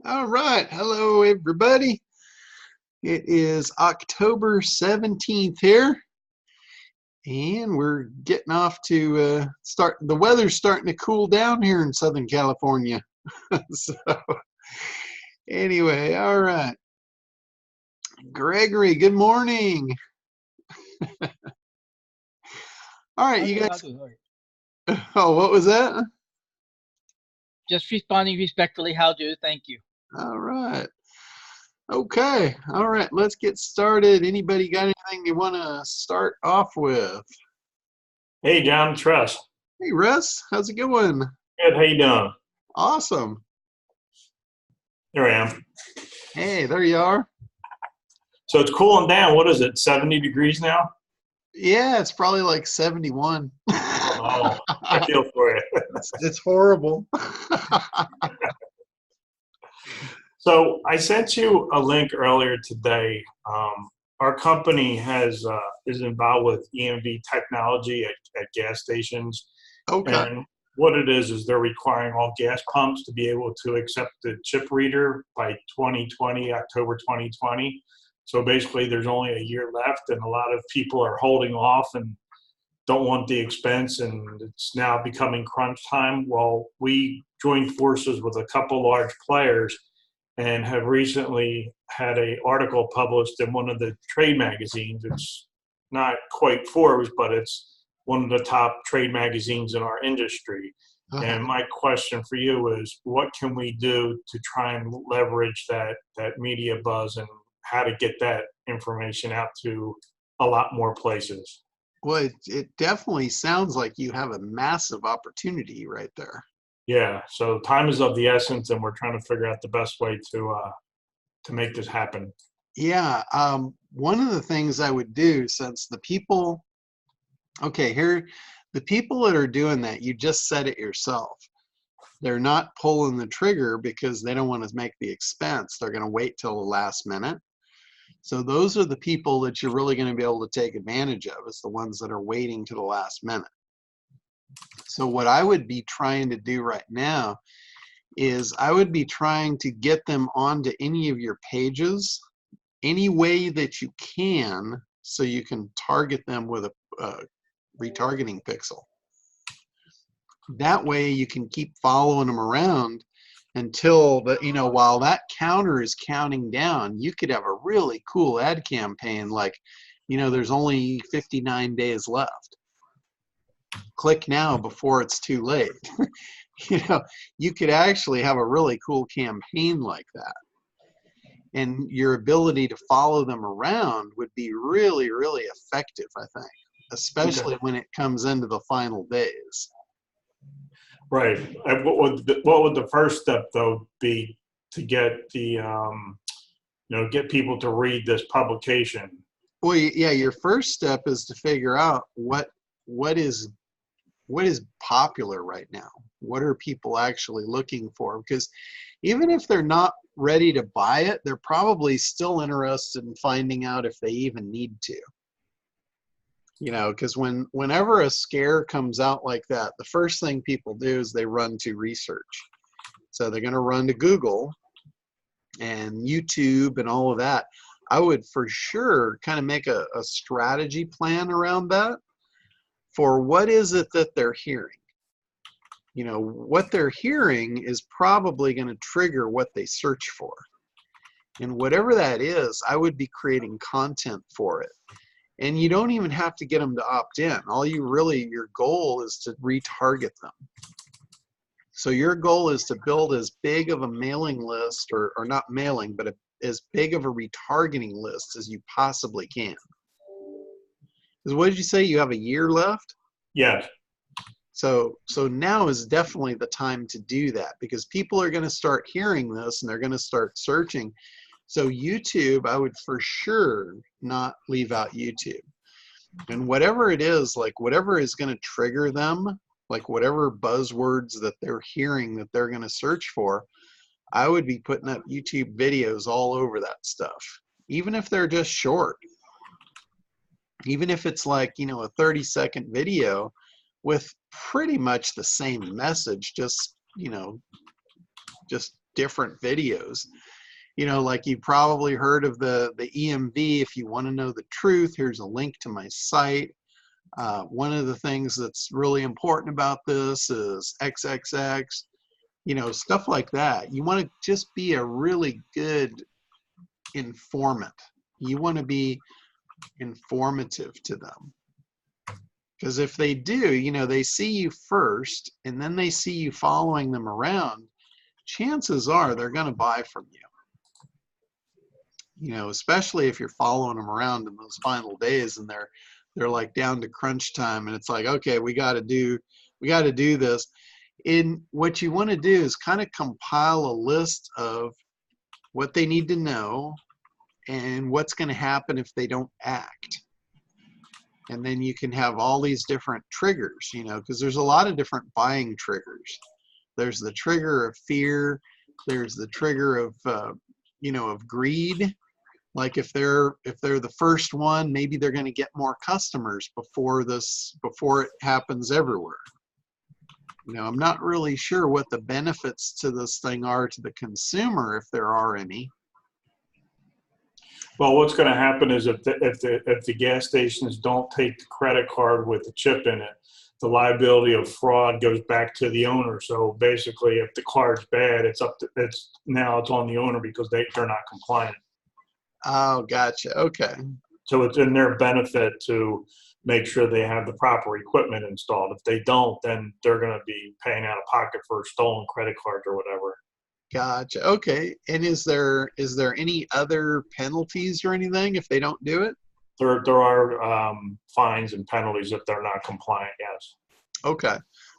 All right. Hello, everybody. It is October 17th here, and we're getting off to start. The weather's starting to cool down here in Southern California. So, anyway, all right. Gregory, good morning. All right, How you do, how guys. do, sorry. Oh, what was that? Just responding respectfully, how do, thank you. All right. Okay. All right. Let's get started. Anybody got anything you want to start off with? Hey, John, Trust. Hey, Russ, how's it going? Good, how you doing? Awesome. Here I am. Hey, there you are. So it's cooling down. What is it, 70 degrees now? Yeah, it's probably like 71. Oh, I feel for you. It's horrible. So I sent you a link earlier today. Our company is involved with EMV technology at gas stations. Okay. And what it is they're requiring all gas pumps to be able to accept the chip reader by 2020, October 2020. So basically there's only a year left, and a lot of people are holding off and don't want the expense, and it's now becoming crunch time. Well, we joined forces with a couple large players and have recently had an article published in one of the trade magazines. It's not quite Forbes, but it's one of the top trade magazines in our industry. And my question for you is, what can we do to try and leverage that media buzz, and how to get that information out to a lot more places? Well, it definitely sounds like you have a massive opportunity right there. Yeah, so time is of the essence, and we're trying to figure out the best way to make this happen. Yeah, one of the things I would do, since the people, okay, here, the people that are doing that, you just said it yourself. They're not pulling the trigger because they don't want to make the expense. They're going to wait till the last minute. So those are the people that you're really going to be able to take advantage of, is the ones that are waiting to the last minute. So what I would be trying to do right now is I would be trying to get them onto any of your pages any way that you can, so you can target them with a retargeting pixel. That way you can keep following them around until while that counter is counting down, you could have a really cool ad campaign like, there's only 59 days left. Click now before it's too late. You could actually have a really cool campaign like that. And your ability to follow them around would be really, really effective, I think, especially when it comes into the final days. Right. And what would the first step though be to get the get people to read this publication? Well, yeah, your first step is to figure out what is popular right now. What are people actually looking for? Because even if they're not ready to buy it, they're probably still interested in finding out if they even need to. Because whenever a scare comes out like that, the first thing people do is they run to research. So they're going to run to Google and YouTube and all of that. I would for sure kind of make a strategy plan around that for what is it that they're hearing. What they're hearing is probably going to trigger what they search for. And whatever that is, I would be creating content for it. And you don't even have to get them to opt in. Your goal is to retarget them. So your goal is to build as big of a mailing list, or not mailing, but as big of a retargeting list as you possibly can. Because what did you say? You have a year left? Yes. So now is definitely the time to do that, because people are going to start hearing this and they're going to start searching. So YouTube, I would for sure not leave out YouTube. And whatever it is, like whatever is going to trigger them, like whatever buzzwords that they're hearing that they're going to search for, I would be putting up YouTube videos all over that stuff. Even if they're just short. Even if it's like, a 30-second video with pretty much the same message, just different videos. You know, like you probably heard of the EMV. If you want to know the truth, here's a link to my site. One of the things that's really important about this is XXX, you know, stuff like that. You want to just be a really good informant. You want to be informative to them. Because if they do, you know, they see you first and then they see you following them around, chances are they're going to buy from you. You know, especially if you're following them around in those final days and they're like down to crunch time and it's like, okay, we got to do this. In what you want to do is kind of compile a list of what they need to know and what's going to happen if they don't act. And then you can have all these different triggers, you know, because there's a lot of different buying triggers. There's the trigger of fear. There's the trigger of, you know, of greed. Like if they're the first one, maybe they're going to get more customers before it happens everywhere. You know, I'm not really sure what the benefits to this thing are to the consumer, if there are any. Well, what's going to happen is if the gas stations don't take the credit card with the chip in it, the liability of fraud goes back to the owner. So basically, if the card's bad, it's on the owner because they're not compliant. Oh, gotcha. Okay. So it's in their benefit to make sure they have the proper equipment installed. If they don't, then they're going to be paying out of pocket for stolen credit cards or whatever. Gotcha. Okay. And is there any other penalties or anything if they don't do it? There are fines and penalties if they're not compliant, yes. Okay.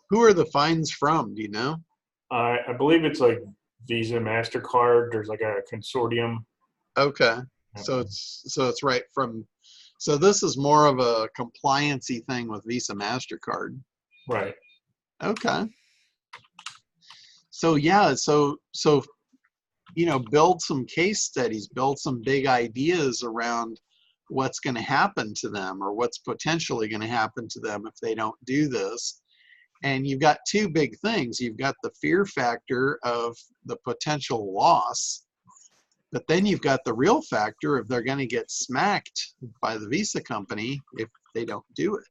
Who are the fines from? Do you know? I believe it's like Visa, MasterCard. There's like a consortium. Okay. So it's right from, so this is more of a compliancy thing with Visa, MasterCard. Right. Okay. So yeah, so you know, build some case studies, build some big ideas around what's going to happen to them or what's potentially going to happen to them if they don't do this. And you've got two big things. You've got the fear factor of the potential loss, but then you've got the real factor of they're going to get smacked by the Visa company if they don't do it.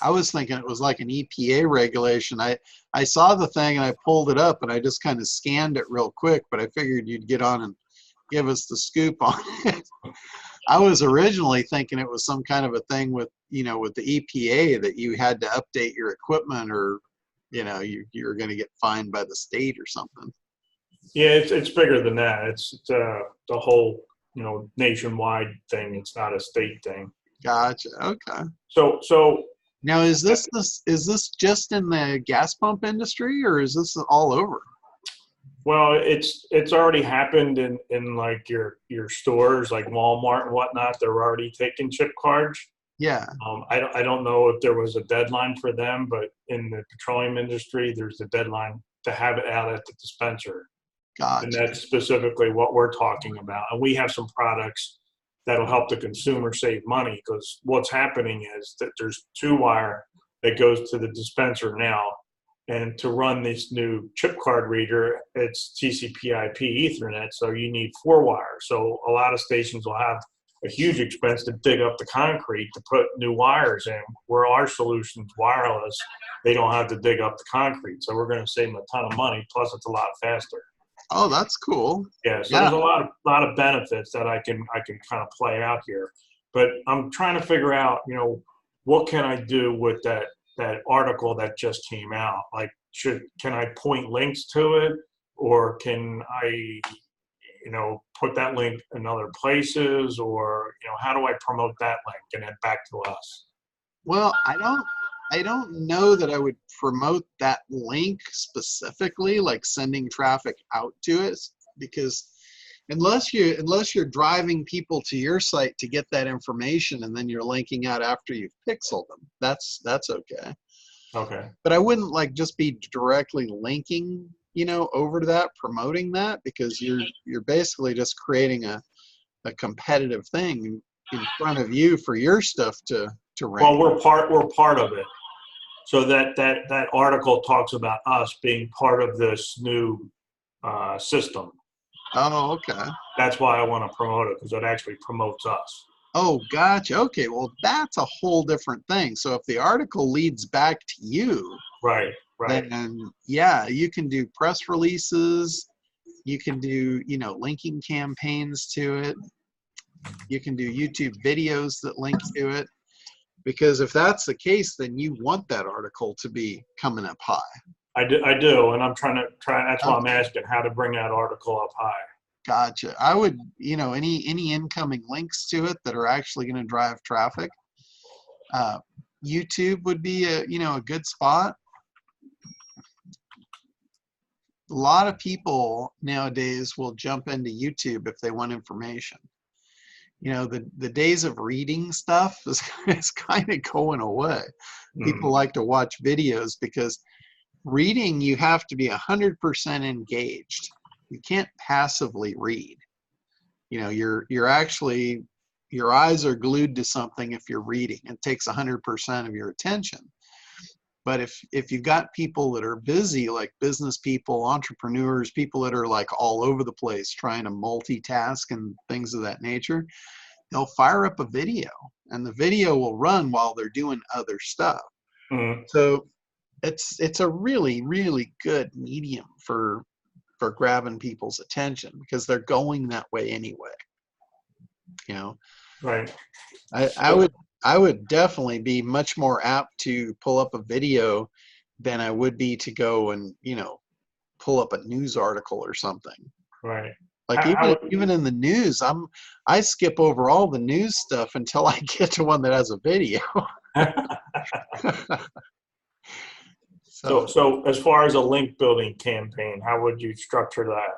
I was thinking it was like an EPA regulation. I saw the thing and I pulled it up and I just kind of scanned it real quick, but I figured you'd get on and give us the scoop on it. I was originally thinking it was some kind of a thing with, you know, with the EPA that you had to update your equipment or, you know, you're going to get fined by the state or something. Yeah, it's bigger than that. It's the whole, you know, nationwide thing. It's not a state thing. Gotcha. Okay. So now is this just in the gas pump industry or is this all over? well, it's already happened in like your stores like Walmart and whatnot. They're already taking chip cards. Yeah. I don't know if there was a deadline for them, but in the petroleum industry, there's a deadline to have it out at the dispenser. Gotcha. And that's specifically what we're talking about. And we have some products that'll help the consumer save money because what's happening is that there's 2-wire that goes to the dispenser now. And to run this new chip card reader, it's TCP/IP Ethernet, so you need 4-wire. So a lot of stations will have a huge expense to dig up the concrete to put new wires in. Where our solution's wireless, they don't have to dig up the concrete. So we're going to save them a ton of money, plus it's a lot faster. Oh, that's cool. Yeah, so there's a lot of benefits that I can kind of play out here. But I'm trying to figure out, you know, what can I do with that article that just came out? Like, can I point links to it, or can I, you know, put that link in other places, or, you know, how do I promote that link and then back to us? Well, I don't know that I would promote that link specifically, like sending traffic out to it, because unless you're driving people to your site to get that information and then you're linking out after you've pixeled them, that's okay. Okay. But I wouldn't like just be directly linking, you know, over to that, promoting that, because you're basically just creating a competitive thing in front of you for your stuff to rank. Well, we're part of it. So that article talks about us being part of this new system. Oh, okay. That's why I want to promote it, because it actually promotes us. Oh, gotcha. Okay, well, that's a whole different thing. So if the article leads back to you, Right. then yeah, you can do press releases. You can do, linking campaigns to it. You can do YouTube videos that link to it. Because if that's the case, then you want that article to be coming up high. I do, and I'm trying. That's why I'm asking how to bring that article up high. Gotcha. I would, any incoming links to it that are actually going to drive traffic. YouTube would be a good spot. A lot of people nowadays will jump into YouTube if they want information. The days of reading stuff is kind of going away. People like to watch videos because reading, you have to be 100% engaged. You can't passively read. You're actually, your eyes are glued to something if you're reading. It takes 100% of your attention. But if you've got people that are busy, like business people, entrepreneurs, people that are like all over the place trying to multitask and things of that nature, they'll fire up a video and the video will run while they're doing other stuff. So it's a really, really good medium for grabbing people's attention because they're going that way anyway. Right. I would definitely be much more apt to pull up a video than I would be to go and, pull up a news article or something. Right. Like even in the news, I skip over all the news stuff until I get to one that has a video. So as far as a link building campaign, how would you structure that?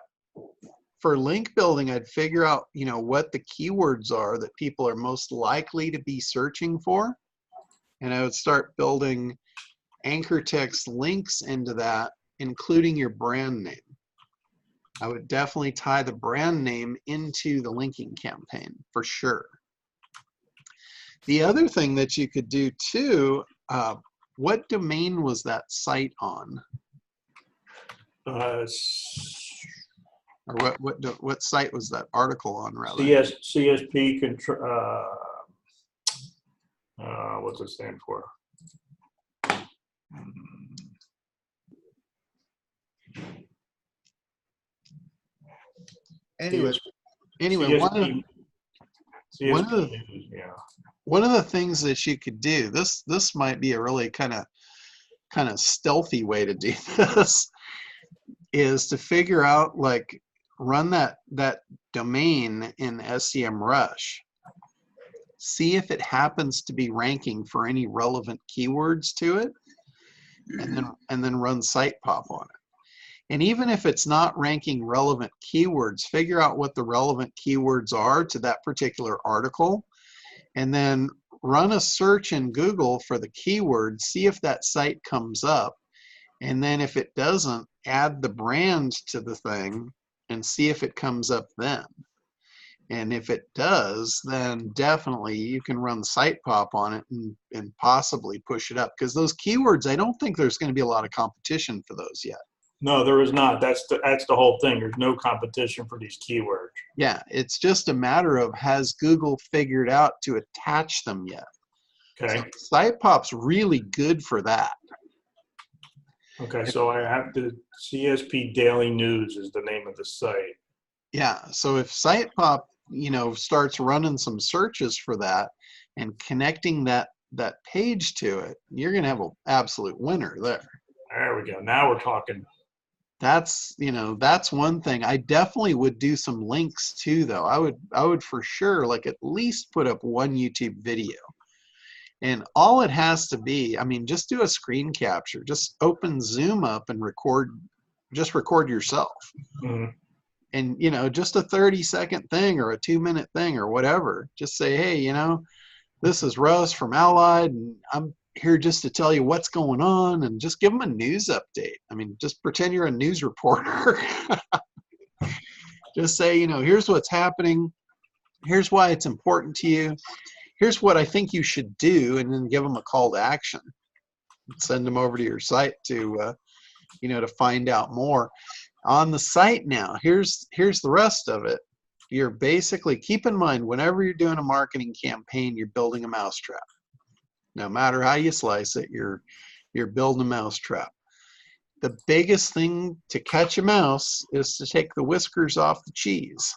For link building, I'd figure out, what the keywords are that people are most likely to be searching for. And I would start building anchor text links into that, including your brand name. I would definitely tie the brand name into the linking campaign for sure. The other thing that you could do too, what domain was that site on? Or what site was that article on, rather? CSP what's it stand for? Anyway, CSP, one of the things that you could do, this might be a really kind of stealthy way to do this, is to figure out, like, run that domain in SEMRUSH. See if it happens to be ranking for any relevant keywords to it, and then run site pop on it. And even if it's not ranking relevant keywords, figure out what the relevant keywords are to that particular article, and then run a search in Google for the keyword, see if that site comes up, and then if it doesn't, add the brand to the thing and see if it comes up then. And if it does, then definitely you can run site pop on it and possibly push it up, because those keywords, I don't think there's going to be a lot of competition for those yet. No, there is not. That's the whole thing. There's no competition for these keywords. Yeah, it's just a matter of, has Google figured out to attach them yet? Okay. So site pop's really good for that. Okay, so I have the CSP Daily News is the name of the site. Yeah, so if site pop, starts running some searches for that and connecting that page to it, you're going to have an absolute winner there. There we go. Now we're talking. That's one thing. I definitely would do some links too, though. I would for sure, like, at least put up one YouTube video. And all it has to be, just do a screen capture. Just open Zoom up and record yourself. Mm-hmm. And, just a 30-second thing or a 2-minute thing or whatever. Just say, hey, this is Russ from Allied, and I'm here just to tell you what's going on, and just give them a news update. Just pretend you're a news reporter. Just say, here's what's happening. Here's why it's important to you. Here's what I think you should do, and then give them a call to action. send them over to your site to, you know, to find out more. On the site now, here's the rest of it. You're basically, keep in mind, whenever you're doing a marketing campaign, you're building a mousetrap. No matter how you slice it, you're building a mousetrap. The biggest thing to catch a mouse is to take the whiskers off the cheese.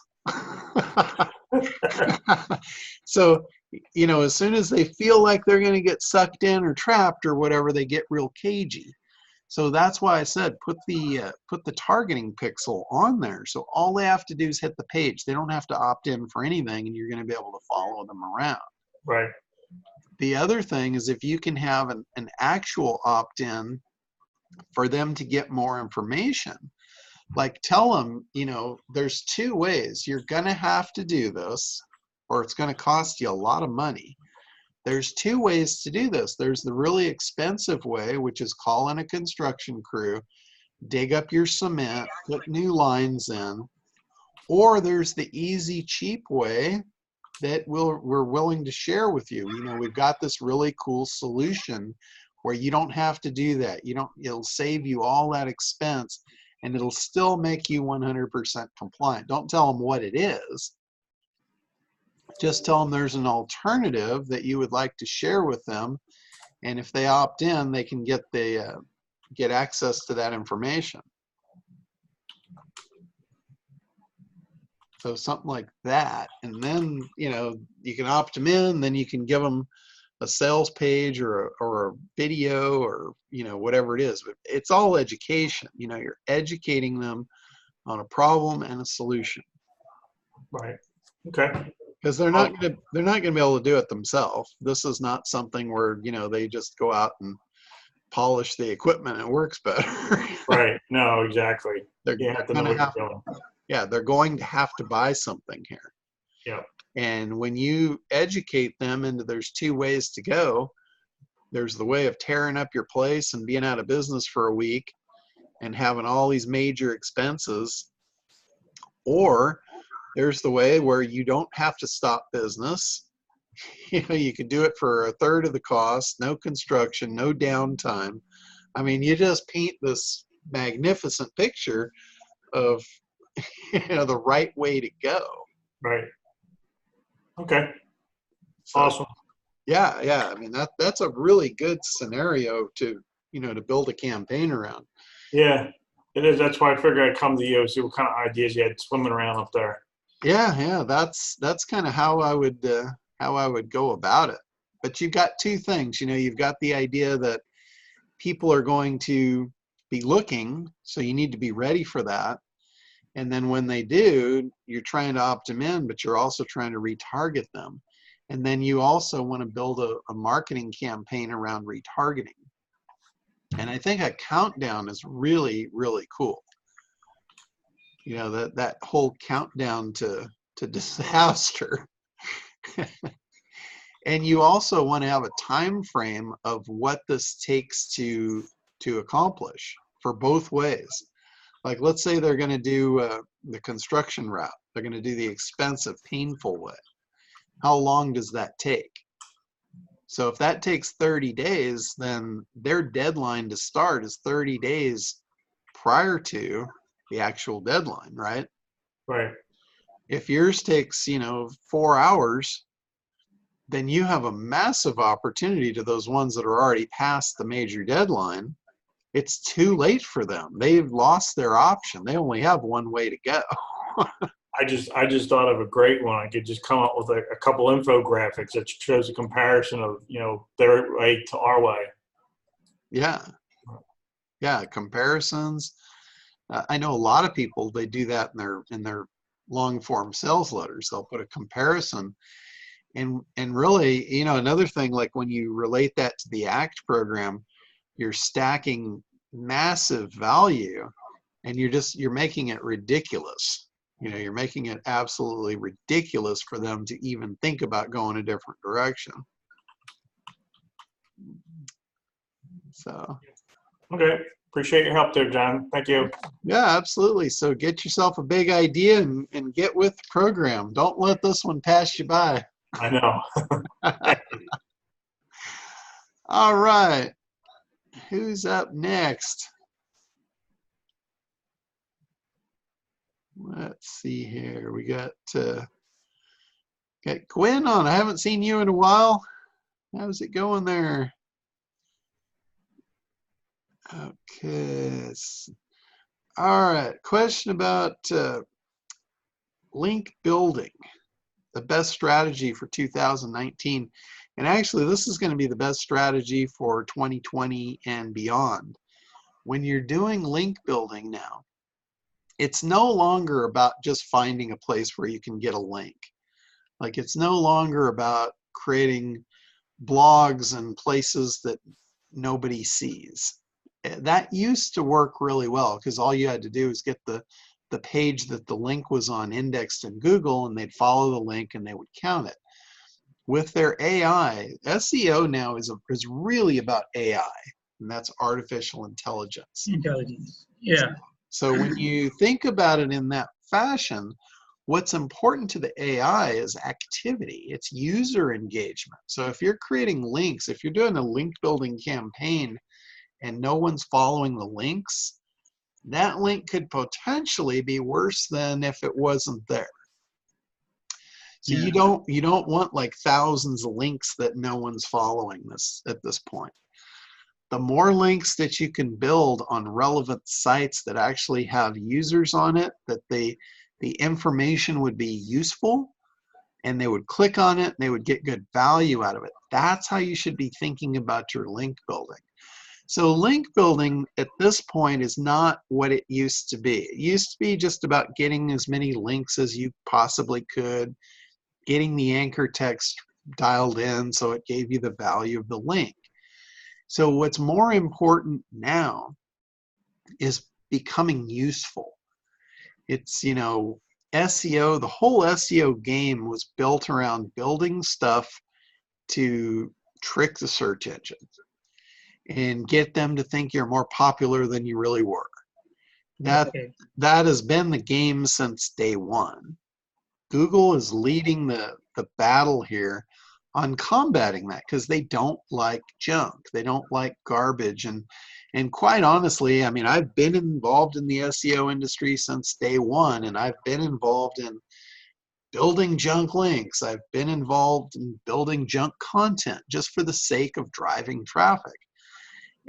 So, you know, as soon as they feel like they're going to get sucked in or trapped or whatever, they get real cagey. So that's why I said put the targeting pixel on there. So all they have to do is hit the page. They don't have to opt in for anything, and you're going to be able to follow them around. Right. The other thing is if you can have an actual opt-in for them to get more information, like tell them, you know, there's two ways. You're going to have to do this, or it's going to cost you a lot of money. There's two ways to do this. There's the really expensive way, which is call in a construction crew, dig up your cement, put new lines in, or there's the easy, cheap way that we're willing to share with you. You know, we've got this really cool solution where you don't have to do that. It'll save you all that expense, and it'll still make you 100% compliant. Don't tell them what it is. Just tell them there's an alternative that you would like to share with them, and if they opt in, they can get access to that information. So something like that, and then, you know, you can opt them in. Then you can give them a sales page or a video, or, you know, whatever it is. But it's all education. You know, you're educating them on a problem and a solution. Right. Okay. Because they're not going to be able to do it themselves. This is not something where, you know, they just go out and polish the equipment and it works better. Right. No, exactly. They're You have to know what you're doing. Yeah, they're going to have to buy something here. Yeah. And when you educate them into there's two ways to go, there's the way of tearing up your place and being out of business for a week and having all these major expenses, or there's the way where you don't have to stop business. You know, you can do it for a third of the cost, no construction, no downtime. I mean, you just paint this magnificent picture of, you know, the right way to go. Right. Okay. So, awesome. Yeah, yeah. I mean, that's a really good scenario to, you know, to build a campaign around. Yeah, it is. That's why I figured I'd come to you, see what kind of ideas you had swimming around up there. Yeah, yeah. That's kind of how I would go about it. But you've got two things. You know, you've got the idea that people are going to be looking, so you need to be ready for that. And then when they do, you're trying to opt them in, but you're also trying to retarget them. And then you also want to build a marketing campaign around retargeting. And I think a countdown is really, really cool. You know, that whole countdown to disaster. And you also want to have a time frame of what this takes to accomplish for both ways. Like, let's say they're going to do the construction route. They're going to do the expensive, painful way. How long does that take? So if that takes 30 days, then their deadline to start is 30 days prior to the actual deadline, right? Right. If yours takes, you know, 4 hours, then you have a massive opportunity to those ones that are already past the major deadline. It's too late for them. They've lost their option. They only have one way to go. I just thought of a great one. I could just come up with a couple infographics that shows a comparison of, you know, their way to our way. Yeah. Yeah, comparisons. I know a lot of people, they do that in their long form sales letters. They'll put a comparison. And really, you know, another thing, like when you relate that to the ACT program, you're stacking massive value, and you're making it ridiculous. You know, you're making it absolutely ridiculous for them to even think about going a different direction. So. Okay. Appreciate your help there, John. Thank you. Yeah, absolutely. So get yourself a big idea and get with the program. Don't let this one pass you by. I know. All right. Who's up next? Let's see here. We got Gwen on. I haven't seen you in a while. How's it going there? Okay. All right. Question about link building, the best strategy for 2019. And actually, this is going to be the best strategy for 2020 and beyond. When you're doing link building now, it's no longer about just finding a place where you can get a link. Like, it's no longer about creating blogs and places that nobody sees. That used to work really well because all you had to do was get the page that the link was on indexed in Google, and they'd follow the link and they would count it. With their AI, SEO now is really about AI, and that's artificial intelligence. Intelligence, yeah. So when you think about it in that fashion, what's important to the AI is activity. It's user engagement. So if you're creating links, if you're doing a link building campaign and no one's following the links, that link could potentially be worse than if it wasn't there. So Yeah. you don't want like thousands of links that no one's following this at this point. The more links that you can build on relevant sites that actually have users on it, that the information would be useful and they would click on it and they would get good value out of it. That's how you should be thinking about your link building. So link building at this point is not what it used to be. It used to be just about getting as many links as you possibly could, getting the anchor text dialed in so it gave you the value of the link. So what's more important now is becoming useful. It's, you know, SEO, the whole SEO game was built around building stuff to trick the search engine and get them to think you're more popular than you really were. That has been the game since day one. Google is leading the battle here on combating that because they don't like junk. They don't like garbage. And quite honestly, I mean, I've been involved in the SEO industry since day one, and I've been involved in building junk links. I've been involved in building junk content just for the sake of driving traffic.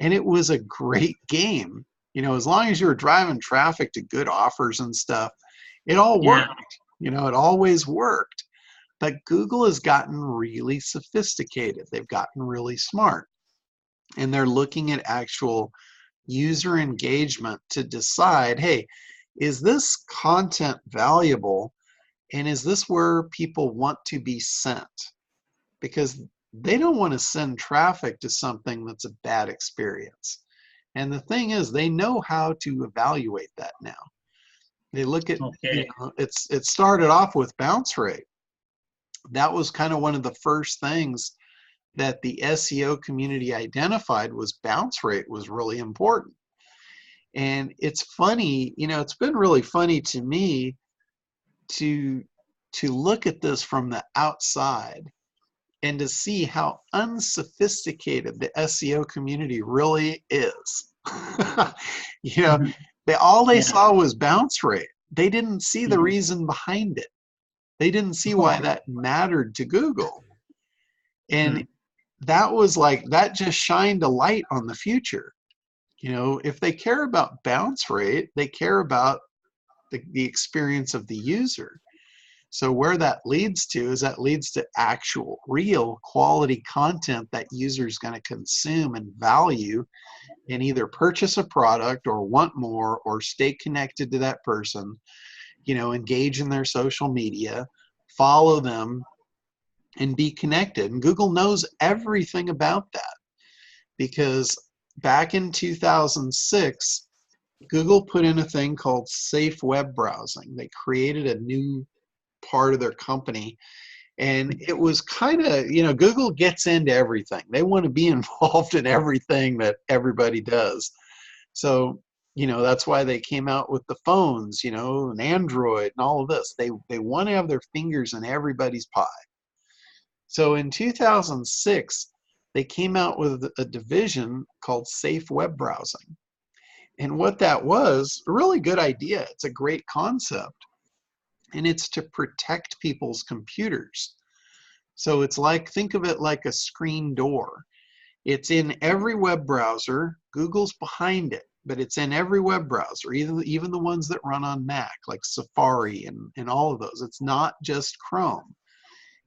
And it was a great game. You know, as long as you were driving traffic to good offers and stuff, it all worked. You know, it always worked. But Google has gotten really sophisticated. They've gotten really smart. And they're looking at actual user engagement to decide, hey, is this content valuable? And is this where people want to be sent? Because they don't want to send traffic to something that's a bad experience. And the thing is, they know how to evaluate that now. They look at, you know, it started off with bounce rate. That was kind of one of the first things that the SEO community identified, was bounce rate was really important. And it's funny, you know, it's been really funny to me to look at this from the outside and to see how unsophisticated the SEO community really is. You know, all they saw was bounce rate. They didn't see the reason behind it. They didn't see why that mattered to Google. And that was like, that just shined a light on the future. You know, if they care about bounce rate, they care about the experience of the user. So where that leads to is that leads to actual, real quality content that users going to consume and value, and either purchase a product or want more or stay connected to that person, you know, engage in their social media, follow them, and be connected. And Google knows everything about that, because back in 2006, Google put in a thing called safe web browsing. They created a new part of their company, and it was kind of, you know, Google gets into everything. They want to be involved in everything that everybody does. So, you know, that's why they came out with the phones, you know, and Android and all of this. They want to have their fingers in everybody's pie. So in 2006, they came out with a division called Safe Web Browsing. And what that was, a really good idea. It's a great concept. And it's to protect people's computers. So it's like, think of it like a screen door. It's in every web browser. Google's behind it, but it's in every web browser, even the ones that run on Mac, like Safari and all of those. It's not just Chrome.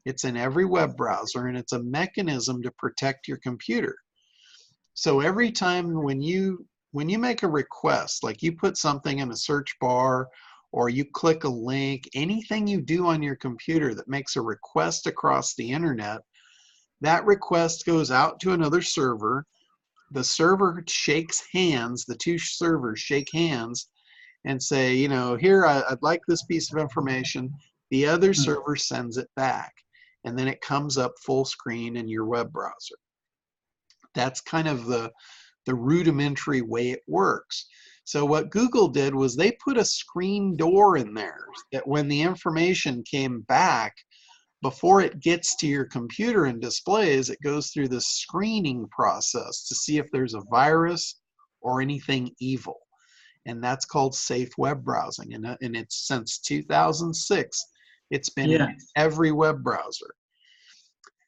It's in every web browser, and it's a mechanism to protect your computer. So every time when you make a request, like you put something in a search bar, or you click a link, anything you do on your computer that makes a request across the internet, that request goes out to another server. The server shakes hands, the two servers shake hands and say, you know, here, I'd like this piece of information. The other server sends it back, and then it comes up full screen in your web browser. That's kind of the rudimentary way it works. So what Google did was they put a screen door in there that when the information came back, before it gets to your computer and displays, it goes through the screening process to see if there's a virus or anything evil. And that's called safe web browsing. And it's since 2006, it's been in every web browser.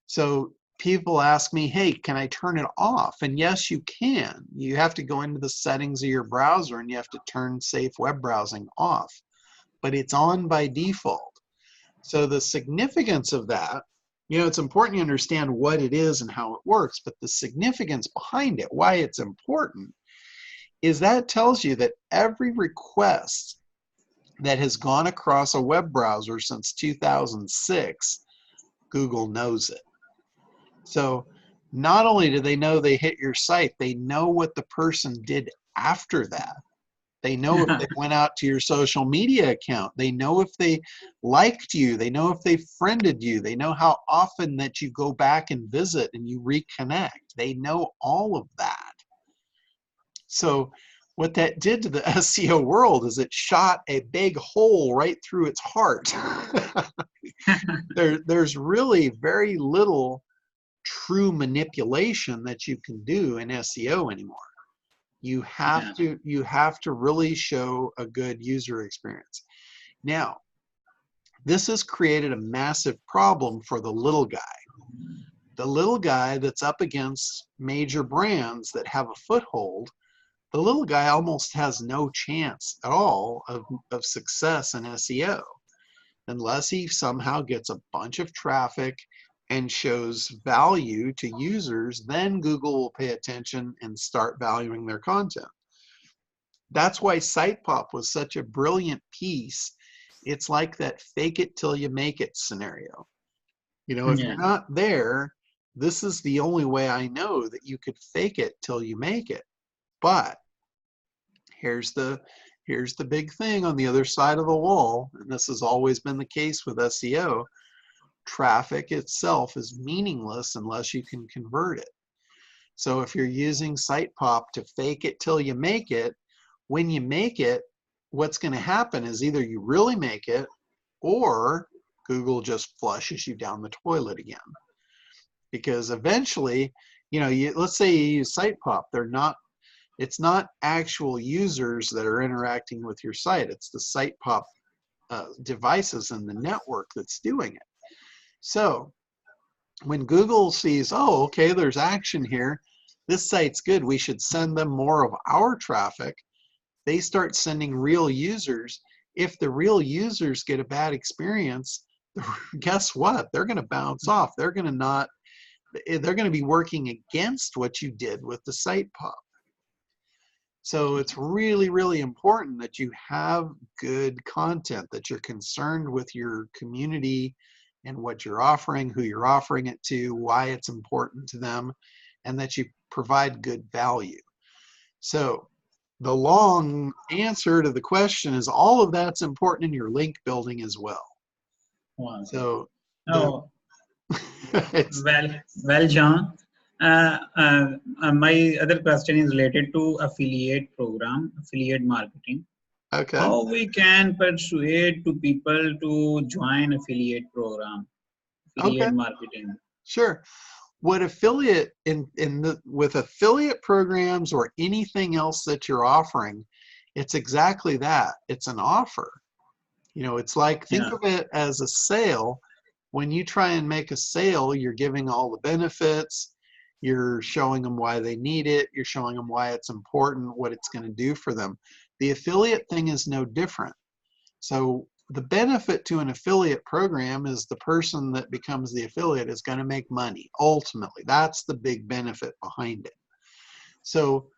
So people ask me, hey, can I turn it off? And yes, you can. You have to go into the settings of your browser and you have to turn safe web browsing off, but it's on by default. So the significance of that, you know, it's important you understand what it is and how it works, but the significance behind it, why it's important, is that tells you that every request that has gone across a web browser since 2006, Google knows it. So not only do they know they hit your site, they know what the person did after that. They know if they went out to your social media account. They know if they liked you. They know if they friended you. They know how often that you go back and visit and you reconnect. They know all of that. So what that did to the SEO world is it shot a big hole right through its heart. There's really very little true manipulation that you can do in SEO anymore. You have to really show a good user experience. Now, this has created a massive problem for the little guy. The little guy that's up against major brands that have a foothold, the little guy almost has no chance at all of success in SEO unless he somehow gets a bunch of traffic and shows value to users. Then Google will pay attention and start valuing their content. That's why SitePop was such a brilliant piece. It's like that fake it till you make it scenario. You know, if you're not there, this is the only way I know that you could fake it till you make it. But here's the big thing on the other side of the wall, and this has always been the case with SEO. Traffic itself is meaningless unless you can convert it. So if you're using SitePop to fake it till you make it, when you make it, what's going to happen is either you really make it or Google just flushes you down the toilet again. Because eventually, you know, let's say you use SitePop, it's not actual users that are interacting with your site. It's the SitePop devices and the network that's doing it. So when Google sees, oh, okay, there's action here, this site's good, we should send them more of our traffic, they start sending real users. If the real users get a bad experience, guess what? They're going to bounce off. They're going to be working against what you did with the SitePop. So it's really, really important that you have good content, that you're concerned with your community and what you're offering, who you're offering it to, why it's important to them, and that you provide good value. So the long answer to the question is all of that's important in your link building as well. Wow. So well, John. My other question is related to affiliate program, affiliate marketing. Okay. How we can persuade to people to join affiliate program, affiliate marketing? Sure. what affiliate with affiliate programs or anything else that you're offering, it's exactly that. It's an offer. You know, it's like, think of it as a sale. When you try and make a sale, you're giving all the benefits, you're showing them why they need it, you're showing them why it's important, what it's going to do for them. The affiliate thing is no different. So the benefit to an affiliate program is the person that becomes the affiliate is going to make money. Ultimately, that's the big benefit behind it. So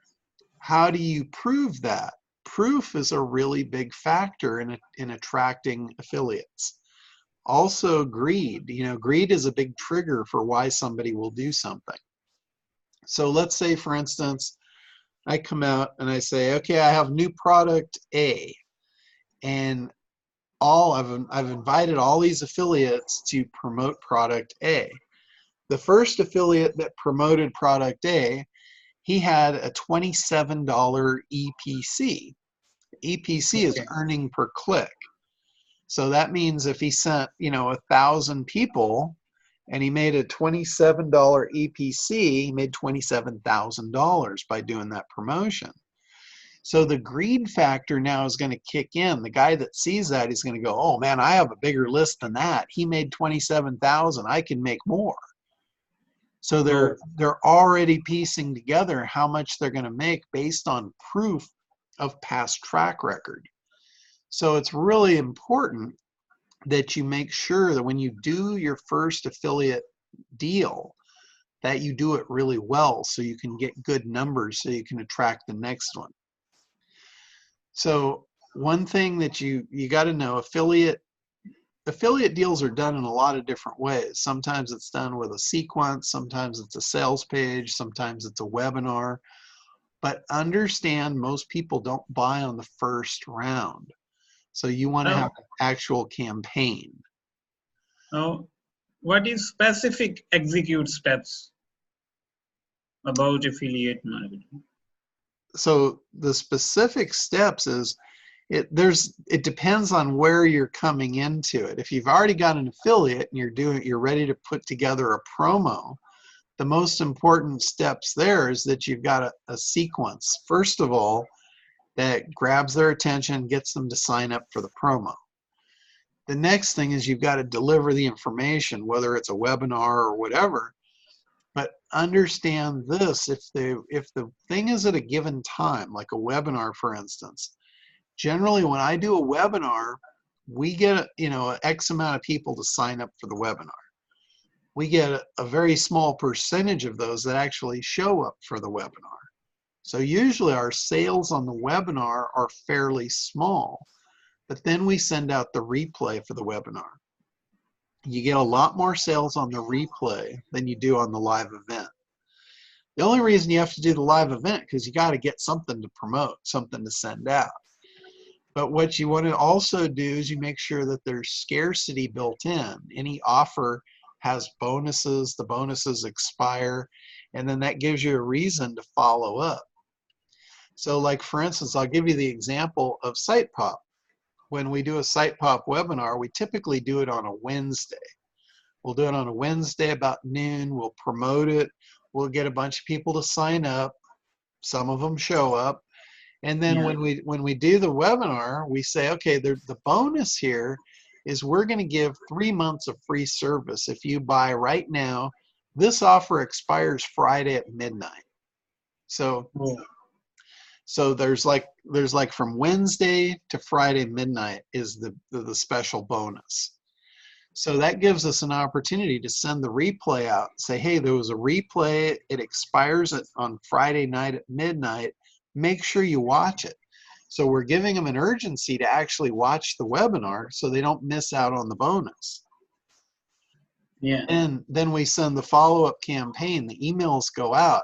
how do you prove that? Proof is a really big factor in attracting affiliates. Also greed. You know, greed is a big trigger for why somebody will do something. So let's say, for instance, I come out and I say, okay, I have new product A, and I've invited all these affiliates to promote product A. The first affiliate that promoted product A, he had a $27 EPC. EPC is earning per click. So that means if he sent, you know, 1,000 people and he made a $27 EPC, he made $27,000 by doing that promotion. So the greed factor now is going to kick in. The guy that sees that, he's going to go, oh man, I have a bigger list than that. He made 27,000. I can make more. So they're already piecing together how much they're going to make based on proof of past track record. So it's really important that you make sure that when you do your first affiliate deal, that you do it really well so you can get good numbers so you can attract the next one. So one thing that you got to know, affiliate deals are done in a lot of different ways. Sometimes it's done with a sequence, sometimes it's a sales page, sometimes it's a webinar. But understand most people don't buy on the first round. So you want to have an actual campaign. Now, what is specific execute steps about affiliate marketing? So the specific steps is it depends on where you're coming into it. If you've already got an affiliate and you're ready to put together a promo, the most important steps there is that you've got a sequence. First of all, that grabs their attention, gets them to sign up for the promo. The next thing is you've got to deliver the information, whether it's a webinar or whatever. But understand this, if the thing is at a given time, like a webinar, for instance, generally when I do a webinar, we get, you know, X amount of people to sign up for the webinar. We get a very small percentage of those that actually show up for the webinar. So usually our sales on the webinar are fairly small, but then we send out the replay for the webinar. You get a lot more sales on the replay than you do on the live event. The only reason you have to do the live event because you got to get something to promote, something to send out. But what you want to also do is you make sure that there's scarcity built in. Any offer has bonuses, the bonuses expire, and then that gives you a reason to follow up. So like for instance, I'll give you the example of Site Pop. When we do a Site Pop webinar, we typically do it on a Wednesday. We'll do it on a Wednesday about noon, we'll promote it, we'll get a bunch of people to sign up, some of them show up, and then when we do the webinar, we say, okay, the bonus here is we're going to give 3 months of free service if you buy right now. This offer expires Friday at midnight. So there's like from Wednesday to Friday midnight is the special bonus. So that gives us an opportunity to send the replay out and say, hey, there was a replay, it expires on Friday night at midnight, make sure you watch it. So we're giving them an urgency to actually watch the webinar so they don't miss out on the bonus. Yeah. And then we send the follow-up campaign, the emails go out.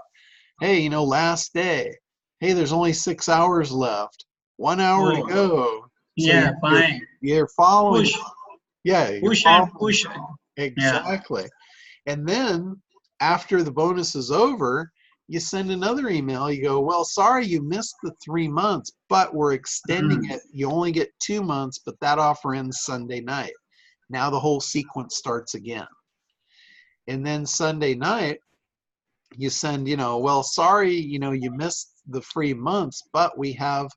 Hey, you know, last day, hey, there's only 6 hours left, 1 hour to go. So fine. You're following. Push. Yeah. Push and push. Exactly. Yeah. And then after the bonus is over, you send another email. You go, well, sorry you missed the 3 months, but we're extending it. You only get 2 months, but that offer ends Sunday night. Now the whole sequence starts again. And then Sunday night, you send, well, sorry, you missed the free months, but we have,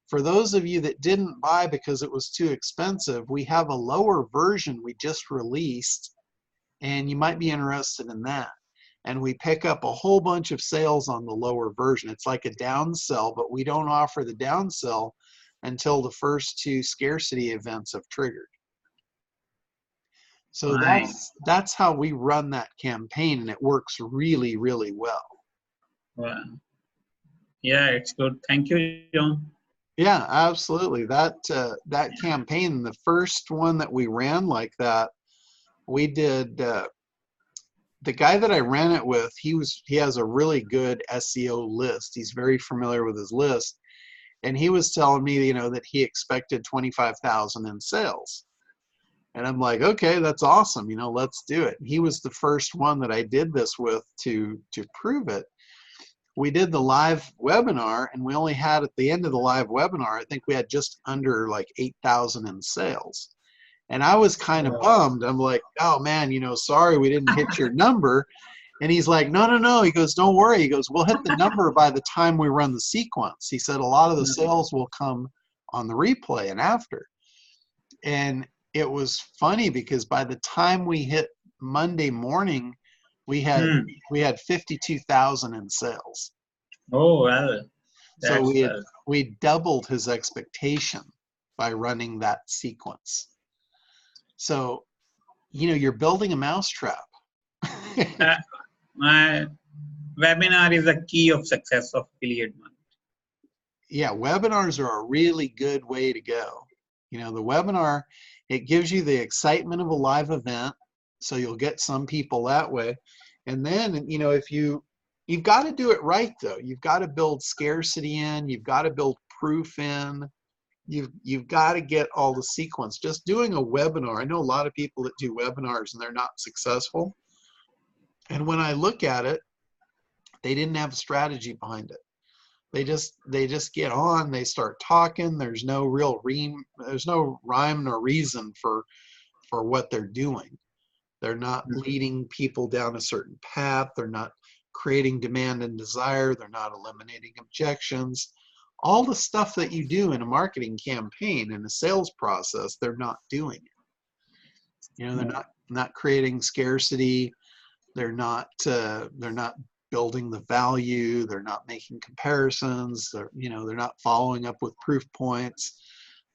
for those of you that didn't buy because it was too expensive, we have a lower version we just released, and you might be interested in that. And we pick up a whole bunch of sales on the lower version. It's like a downsell, but we don't offer the downsell until the first 2 scarcity events have triggered. So Fine. that's how we run that campaign, and it works really, really well. Wow. Yeah, it's good. Thank you, John. Yeah, absolutely. That campaign, the first one that we ran like that, we did. The guy that I ran it with, he has a really good SEO list. He's very familiar with his list, and he was telling me, that he expected 25,000 in sales. And I'm like, okay, that's awesome. Let's do it. He was the first one that I did this with to prove it. We did the live webinar, and we only had, at the end of the live webinar, I think we had just under like 8,000 in sales. And I was kind of bummed. I'm like, oh man, sorry we didn't hit your number. And he's like, no. He goes, don't worry. He goes, we'll hit the number by the time we run the sequence. He said a lot of the sales will come on the replay and after. And it was funny because by the time we hit Monday morning, we had 52,000 in sales. Oh, well. So That's we doubled his expectation by running that sequence. So, you're building a mousetrap. my webinar is a key of success of affiliate marketing. Yeah, webinars are a really good way to go. The webinar, it gives you the excitement of a live event, so you'll get some people that way. And then, if you've got to do it right though. You've got to build scarcity in, you've got to build proof in, you've got to get all the sequence. Just doing a webinar, I know a lot of people that do webinars and they're not successful. And when I look at it, they didn't have a strategy behind it. They just get on, they start talking. There's no real rhyme nor reason for what they're doing. They're not leading people down a certain path. They're not creating demand and desire. They're not eliminating objections. All the stuff that you do in a marketing campaign, in a sales process, they're not doing it. They're not creating scarcity. They're not building the value. They're not making comparisons. They're not following up with proof points.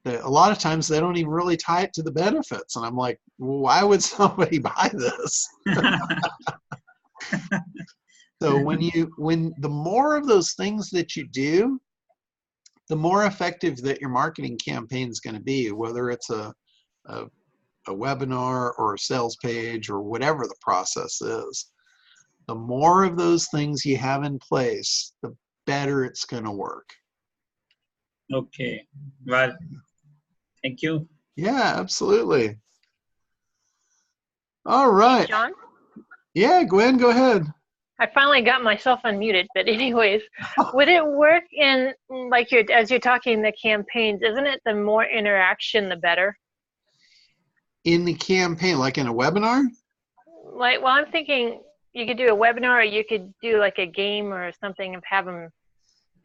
A lot of times they don't even really tie it to the benefits, and I'm like, why would somebody buy this? So when the more of those things that you do, the more effective that your marketing campaign is going to be, whether it's a webinar or a sales page or whatever the process is. The more of those things you have in place, the better it's going to work. Okay. Well, thank you. Yeah, absolutely. All right. John? Yeah, Gwen, go ahead. I finally got myself unmuted, but anyways, would it work in, like, as you're talking the campaigns, isn't it the more interaction, the better? In the campaign, like in a webinar? Like, well, I'm thinking you could do a webinar, or you could do like a game or something and have them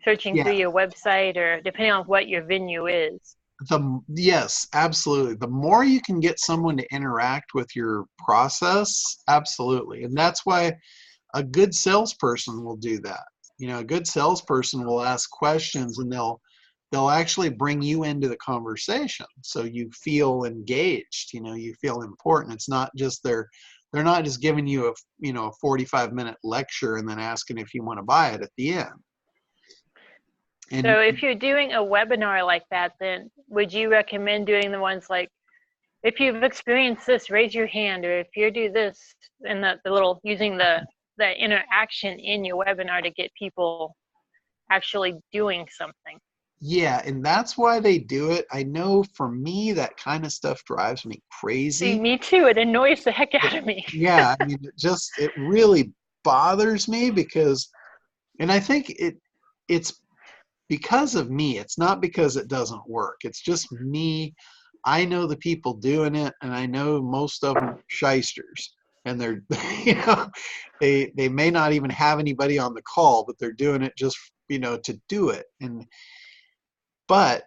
searching through your website, or depending on what your venue is. Yes, absolutely. The more you can get someone to interact with your process, absolutely. And that's why a good salesperson will do that. A good salesperson will ask questions, and they'll actually bring you into the conversation, so you feel engaged. You feel important. It's not just they're not just giving you a 45-minute lecture and then asking if you want to buy it at the end. And so if you're doing a webinar like that, then would you recommend doing the ones like, if you've experienced this, raise your hand, or if you do this, and the little, using the interaction in your webinar to get people actually doing something? Yeah, and that's why they do it. I know for me, that kind of stuff drives me crazy. See, me too. It annoys the heck out of me. Yeah, I mean, it really bothers me because, and I think it's because of me. It's not because it doesn't work. It's just me. I know the people doing it, and I know most of them are shysters. and they're you know, they may not even have anybody on the call, but they're doing it just, you know, to do it. And but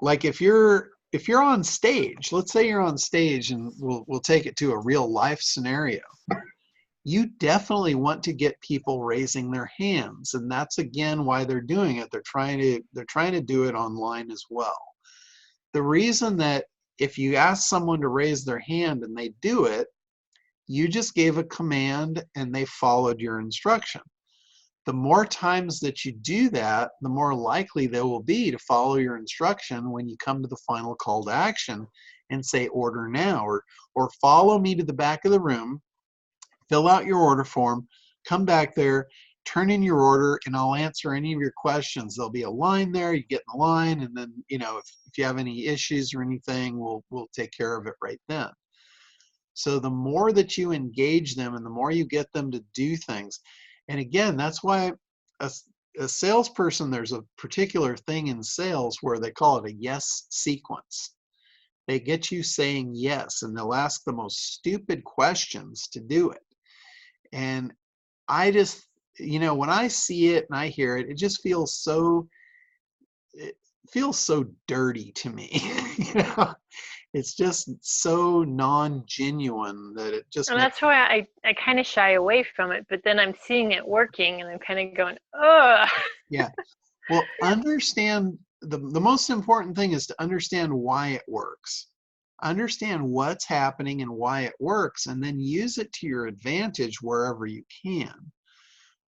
like if you're on stage, let's say you're on stage, and we'll take it to a real life scenario. You definitely want to get people raising their hands, and that's again why they're doing it. They're trying to do it online as well. The reason that if you ask someone to raise their hand and they do it, you just gave a command and they followed your instruction. The more times that you do that, the more likely they will be to follow your instruction when you come to the final call to action and say order now, or follow me to the back of the room, fill out your order form, come back there, turn in your order, and I'll answer any of your questions. There'll be a line there, you get in the line, and then, you know, if you have any issues or anything, we'll take care of it right then. So the more that you engage them and the more you get them to do things, and again, that's why a salesperson, there's a particular thing in sales where they call it a yes sequence. They get you saying yes, and they'll ask the most stupid questions to do it. And I just, you know, when I see it and I hear it, it just feels so, it feels so dirty to me. You know, it's just so non-genuine that it just And makes, that's why I kind of shy away from it, but then I'm seeing it working and I'm kind of going, ugh. yeah. Well, understand the most important thing is to understand why it works. Understand what's happening and why it works, and then use it to your advantage wherever you can.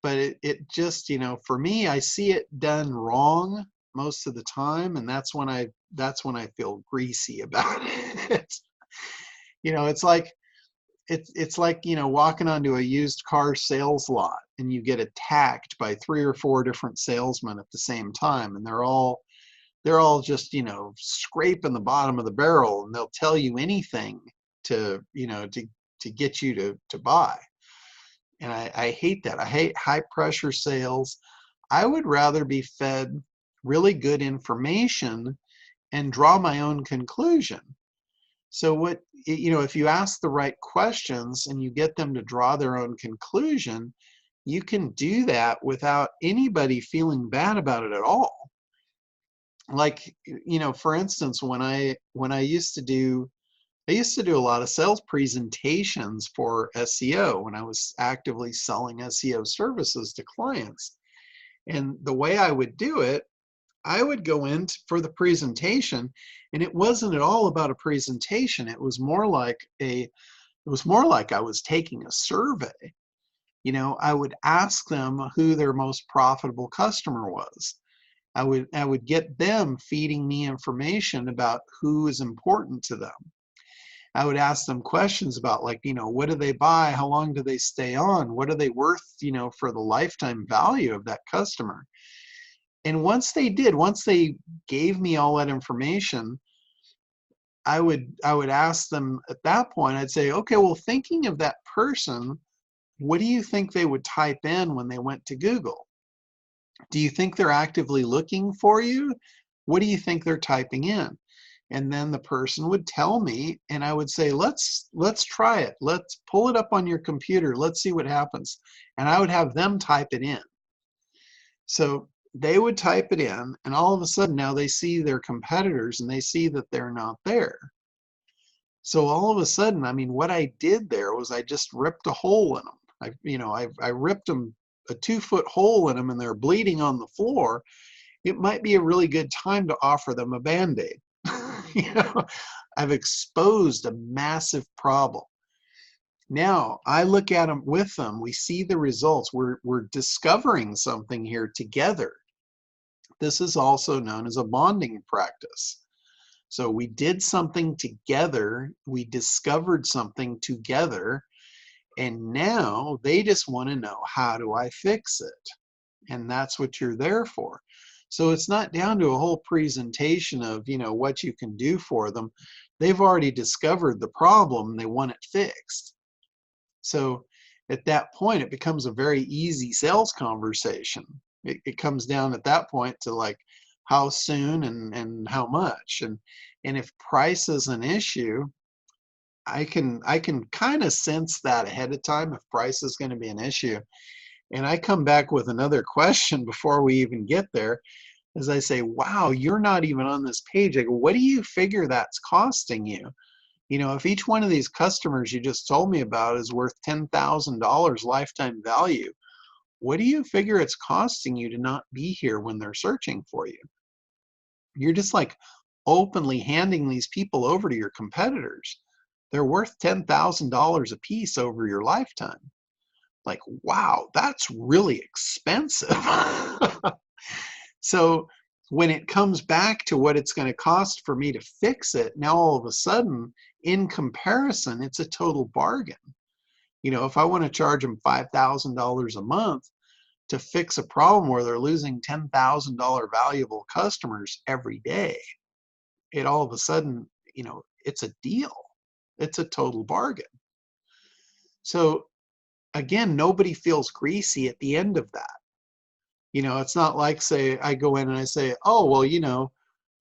But it just, you know, for me, I see it done wrong most of the time, and that's when I feel greasy about it. You know, it's like you know, walking onto a used car sales lot and you get attacked by 3 or 4 different salesmen at the same time, and they're all just, you know, scraping the bottom of the barrel, and they'll tell you anything to, you know, to get you to buy. And I hate that. I hate high pressure sales. I would rather be fed really good information and draw my own conclusion. So what, you know, if you ask the right questions and you get them to draw their own conclusion, you can do that without anybody feeling bad about it at all. Like, you know, for instance, when I used to do a lot of sales presentations for SEO when I was actively selling SEO services to clients. And the way I would do it, I would go in for the presentation, and it wasn't at all about a presentation. It was more like I was taking a survey. You know, I would ask them who their most profitable customer was. I would get them feeding me information about who is important to them. I would ask them questions about, like, you know, what do they buy? How long do they stay on? What are they worth, you know, for the lifetime value of that customer? And once they gave me all that information, I would ask them at that point, I'd say, okay, well, thinking of that person, what do you think they would type in when they went to Google? Do you think they're actively looking for you? What do you think they're typing in? And then the person would tell me, and I would say, let's try it. Let's pull it up on your computer. Let's see what happens. And I would have them type it in. So they would type it in, and all of a sudden now they see their competitors and they see that they're not there. So all of a sudden, I mean, what I did there was I just ripped a hole in them. I ripped them a 2-foot hole in them, and they're bleeding on the floor. It might be a really good time to offer them a Band-Aid. You know, I've exposed a massive problem. Now I look at them with them. We see the results. We're discovering something here together. This is also known as a bonding practice. So we did something together. We discovered something together. And now they just want to know, how do I fix it? And that's what you're there for. So it's not down to a whole presentation of, you know, what you can do for them. They've already discovered the problem. They want it fixed. So at that point, it becomes a very easy sales conversation. It comes down at that point to, like, how soon and how much. And if price is an issue, I can kind of sense that ahead of time if price is going to be an issue. And I come back with another question before we even get there, as I say, wow, you're not even on this page. I go, what do you figure that's costing you? You know, if each one of these customers you just told me about is worth $10,000 lifetime value, what do you figure it's costing you to not be here when they're searching for you? You're just like openly handing these people over to your competitors. They're worth $10,000 a piece over your lifetime. Like, wow, that's really expensive. So when it comes back to what it's going to cost for me to fix it, now all of a sudden, in comparison, it's a total bargain. You know, if I want to charge them $5,000 a month to fix a problem where they're losing $10,000 valuable customers every day, it all of a sudden, you know, it's a deal. It's a total bargain. So again, nobody feels greasy at the end of that. You know, it's not like, say, I go in and I say, oh, well, you know,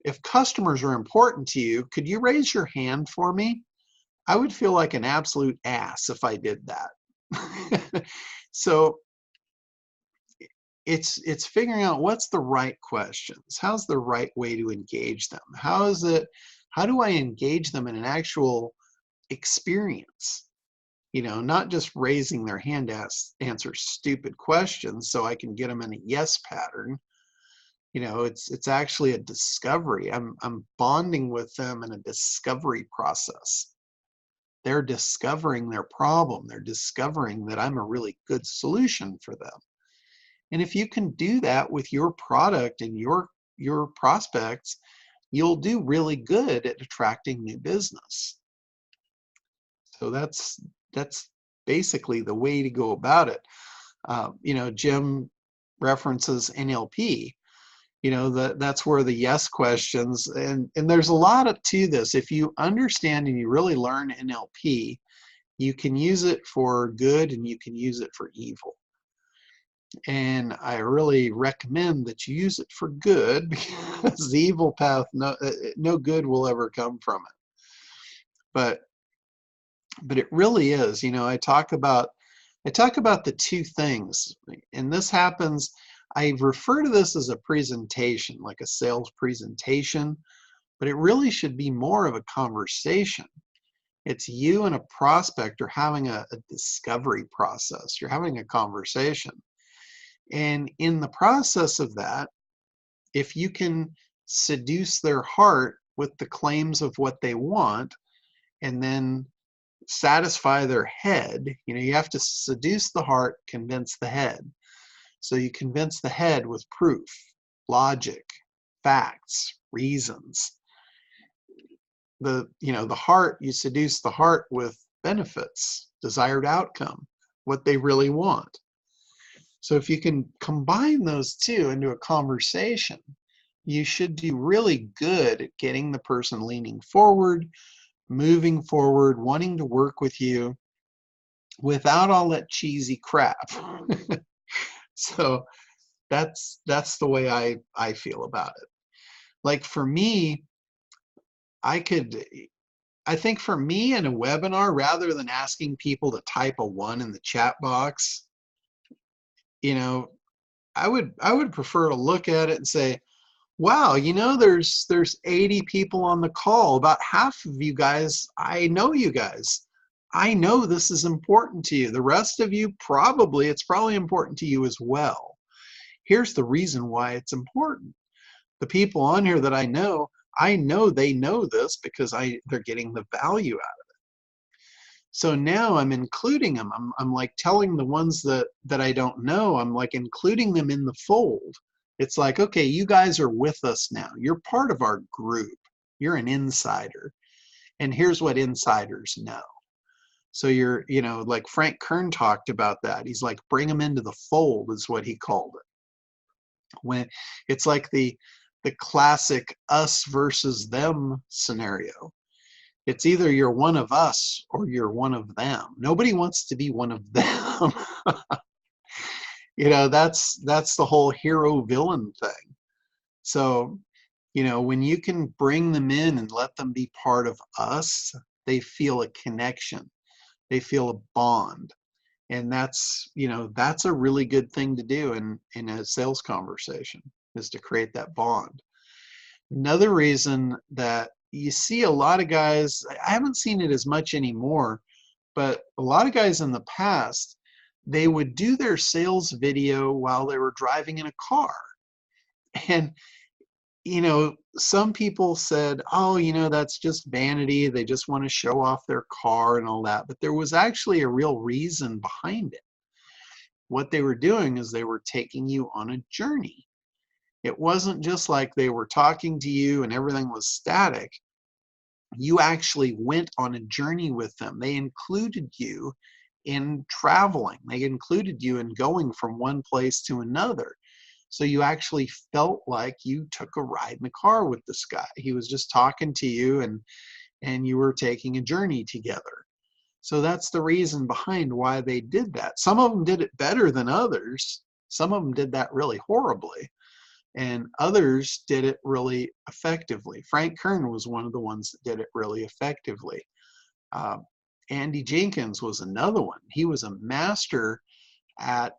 if customers are important to you, could you raise your hand for me? I would feel like an absolute ass if I did that. So it's figuring out what's the right questions. How's the right way to engage them? How do I engage them in an actual experience? You know, not just raising their hand to answer stupid questions so I can get them in a yes pattern. You know, it's actually a discovery. I'm bonding with them in a discovery process. They're discovering their problem. They're discovering that I'm a really good solution for them. And if you can do that with your product and your prospects, you'll do really good at attracting new business. So that's basically the way to go about it. You know, Jim references NLP. You know, that's where the yes questions, and there's a lot to this. If you understand and you really learn NLP, you can use it for good and you can use it for evil. And I really recommend that you use it for good, because the evil path, no good will ever come from it. But it really is. You know, I talk about the two things, and this happens. I refer to this as a presentation, like a sales presentation, but it really should be more of a conversation. It's you and a prospect are having a discovery process. You're having a conversation. And in the process of that, if you can seduce their heart with the claims of what they want, and then satisfy their head, you know, you have to seduce the heart, convince the head. So you convince the head with proof, logic, facts, reasons. The heart, you seduce the heart with benefits, desired outcome, what they really want. So if you can combine those two into a conversation, you should do really good at getting the person leaning forward, moving forward, wanting to work with you without all that cheesy crap. So that's the way I feel about it. Like for me, I think for me in a webinar, rather than asking people to type a 1 in the chat box, you know, I would prefer to look at it and say, wow, you know, there's 80 people on the call. About half of you guys, I know you guys. I know this is important to you. The rest of you, it's probably important to you as well. Here's the reason why it's important. The people on here that I know they know this because they're getting the value out of it. So now I'm including them. I'm like telling the ones that I don't know, I'm like including them in the fold. It's like, okay, you guys are with us now. You're part of our group. You're an insider. And here's what insiders know. So you're, you know, like Frank Kern talked about that. He's like, bring them into the fold is what he called it. When it's like the classic us versus them scenario. It's either you're one of us or you're one of them. Nobody wants to be one of them. You know, that's the whole hero villain thing. So, you know, when you can bring them in and let them be part of us, They feel a connection. They feel a bond. And that's, that's a really good thing to do in a sales conversation, is to create that bond. Another reason that you see a lot of guys, I haven't seen it as much anymore, but a lot of guys in the past, they would do their sales video while they were driving in a car. And, some people said, oh, that's just vanity. They just want to show off their car and all that. But there was actually a real reason behind it. What they were doing is they were taking you on a journey. It wasn't just like they were talking to you and everything was static. You actually went on a journey with them. They included you in traveling. They included you in going from one place to another. So you actually felt like you took a ride in the car with this guy. He was just talking to you, and you were taking a journey together. So that's the reason behind why they did that. Some of them did it better than others. Some of them did that really horribly, and others did it really effectively. Frank Kern was one of the ones that did it really effectively. Andy Jenkins was another one. He was a master at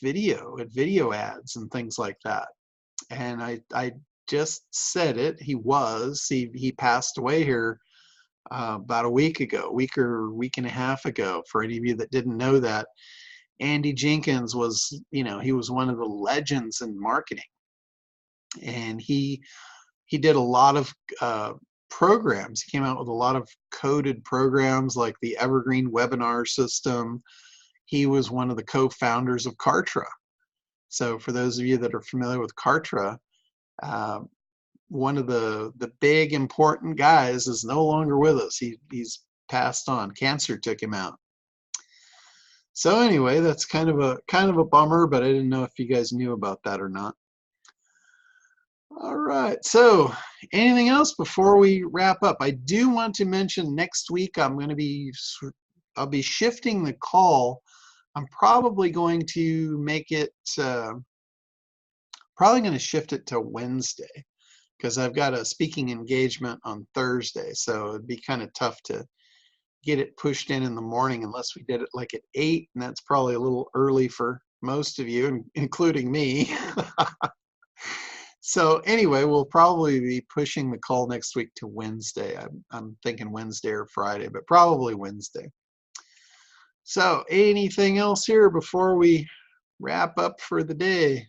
video ads and things like that. And I just said it. He passed away here about a week and a half ago. For any of you that didn't know that, Andy Jenkins was, he was one of the legends in marketing, and he did a lot of programs. He came out with a lot of coded programs like the Evergreen webinar system. He was one of the co-founders of Kartra. So for those of you that are familiar with Kartra, one of the big important guys is no longer with us. He's passed on. Cancer took him out. So anyway, that's kind of a bummer, but I didn't know if you guys knew about that or not. All right, so anything else before we wrap up? I do want to mention next week I'll be shifting the call. I'm probably going to make it, probably going to shift it to Wednesday, because I've got a speaking engagement on Thursday. So it'd be kind of tough to get it pushed in the morning unless we did it like at 8, and that's probably a little early for most of you, including me. So anyway, we'll probably be pushing the call next week to Wednesday. I'm thinking Wednesday or Friday, but probably Wednesday. So anything else here before we wrap up for the day?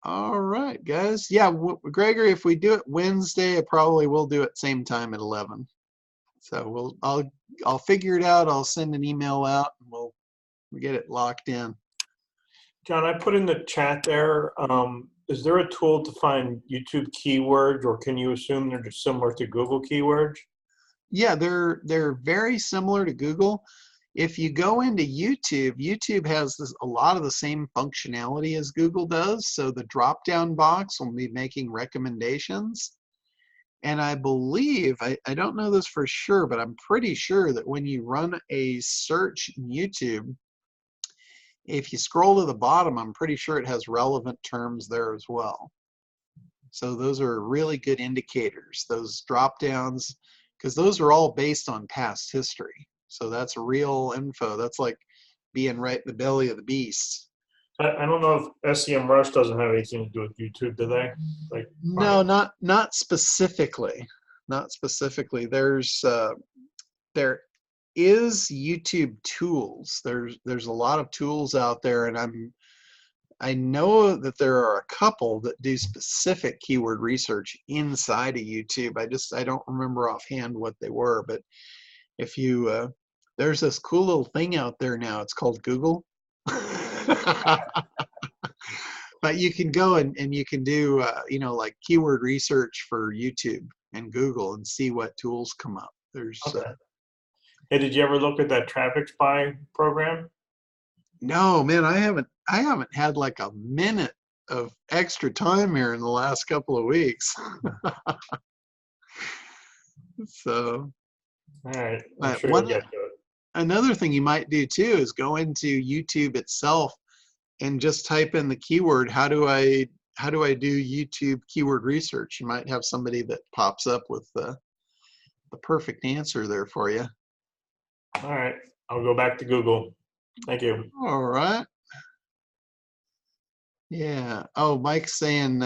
All right, guys. Yeah, Gregory, if we do it Wednesday, I probably will do it same time at 11. So I'll figure it out. I'll send an email out, and we'll get it locked in. John, I put in the chat there, is there a tool to find YouTube keywords, or can you assume they're just similar to Google keywords? Yeah, they're very similar to Google. If you go into YouTube, YouTube has a lot of the same functionality as Google does. So the drop-down box will be making recommendations. And I believe, I don't know this for sure, but I'm pretty sure that when you run a search in YouTube, if you scroll to the bottom, I'm pretty sure it has relevant terms there as well. So those are really good indicators, those drop downs, because those are all based on past history. So that's real info. That's like being right in the belly of the beast. I don't know if SEMRUSH doesn't have anything to do with YouTube, do they? Like, no, not specifically. Not specifically. There is YouTube tools. There's a lot of tools out there, and I know that there are a couple that do specific keyword research inside of YouTube. I don't remember offhand what they were, but if you there's this cool little thing out there now. It's called Google. But you can go and you can do like keyword research for YouTube and Google and see what tools come up. There's okay. Hey, did you ever look at that traffic spy program? No, man, I haven't had like a minute of extra time here in the last couple of weeks. So, all right, I'm sure you'll get to it. Another thing you might do too is go into YouTube itself and just type in the keyword, how do I how do I do YouTube keyword research? You might have somebody that pops up with the perfect answer there for you. All right, I'll go back to Google. Thank you. All right. Yeah. Oh, Mike's saying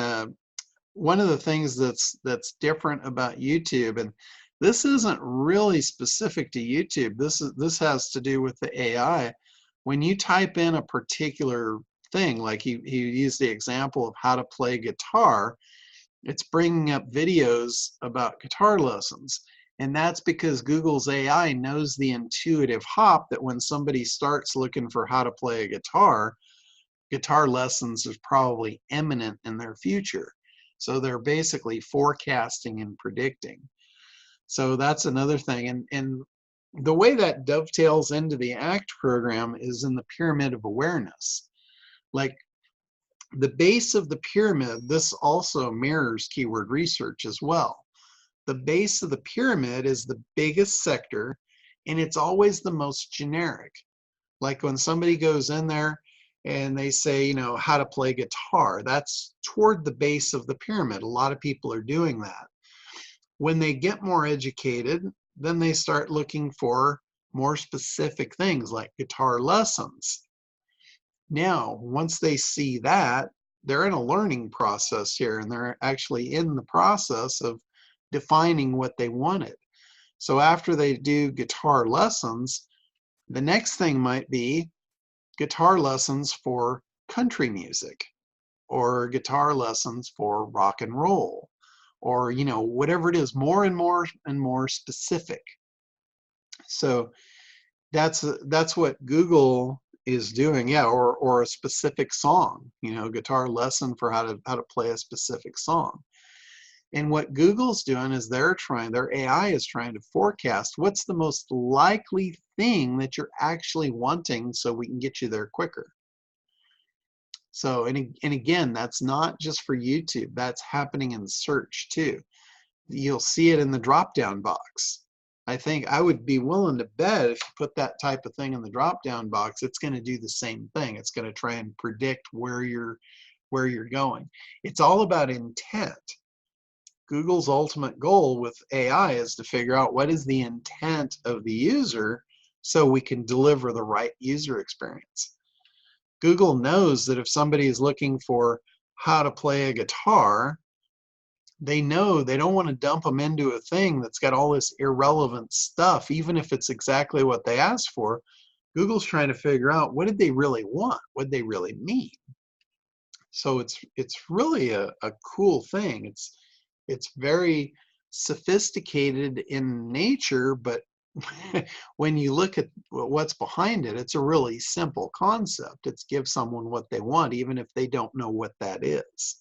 one of the things that's different about YouTube, and this isn't really specific to YouTube. This has to do with the AI. When you type in a particular thing, like he used the example of how to play guitar, it's bringing up videos about guitar lessons. And that's because Google's AI knows the intuitive hop that when somebody starts looking for how to play a guitar lessons is probably imminent in their future. So they're basically forecasting and predicting. So that's another thing. And the way that dovetails into the ACT program is in the pyramid of awareness. Like the base of the pyramid, this also mirrors keyword research as well. The base of the pyramid is the biggest sector, and it's always the most generic. Like when somebody goes in there and they say, you know, how to play guitar, that's toward the base of the pyramid. A lot of people are doing that. When they get more educated, then they start looking for more specific things like guitar lessons. Now, once they see that, they're in a learning process here, and they're actually in the process of defining what they wanted. So after they do guitar lessons, the next thing might be guitar lessons for country music, or guitar lessons for rock and roll, or, you know, whatever it is, more and more and more specific. So that's what Google is doing. Yeah, or a specific song, you know, guitar lesson for how to play a specific song. And what Google's doing is their AI is trying to forecast what's the most likely thing that you're actually wanting so we can get you there quicker. So, and again, that's not just for YouTube, that's happening in search too. You'll see it in the drop-down box. I think I would be willing to bet if you put that type of thing in the drop-down box, it's going to do the same thing. It's going to try and predict where you're going. It's all about intent. Google's ultimate goal with AI is to figure out what is the intent of the user so we can deliver the right user experience. Google knows that if somebody is looking for how to play a guitar, they know they don't want to dump them into a thing that's got all this irrelevant stuff, even if it's exactly what they asked for. Google's trying to figure out what did they really want, what did they really need. So it's really a cool thing. It's very sophisticated in nature, but when you look at what's behind it, it's a really simple concept. It's give someone what they want, even if they don't know what that is.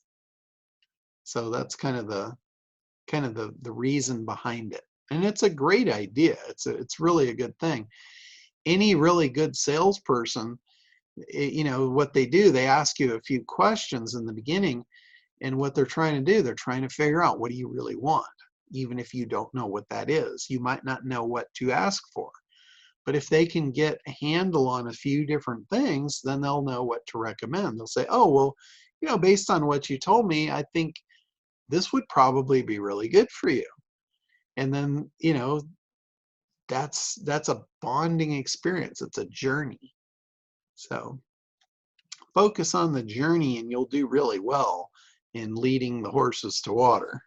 So that's kind of the reason behind it. And it's a great idea. It's really a good thing. Any really good salesperson, you know, what they do, they ask you a few questions in the beginning. And what they're trying to do, they're trying to figure out, what do you really want? Even if you don't know what that is, you might not know what to ask for. But if they can get a handle on a few different things, then they'll know what to recommend. They'll say, oh, well, you know, based on what you told me, I think this would probably be really good for you. And then, you know, that's a bonding experience. It's a journey. So focus on the journey and you'll do really well in leading the horses to water.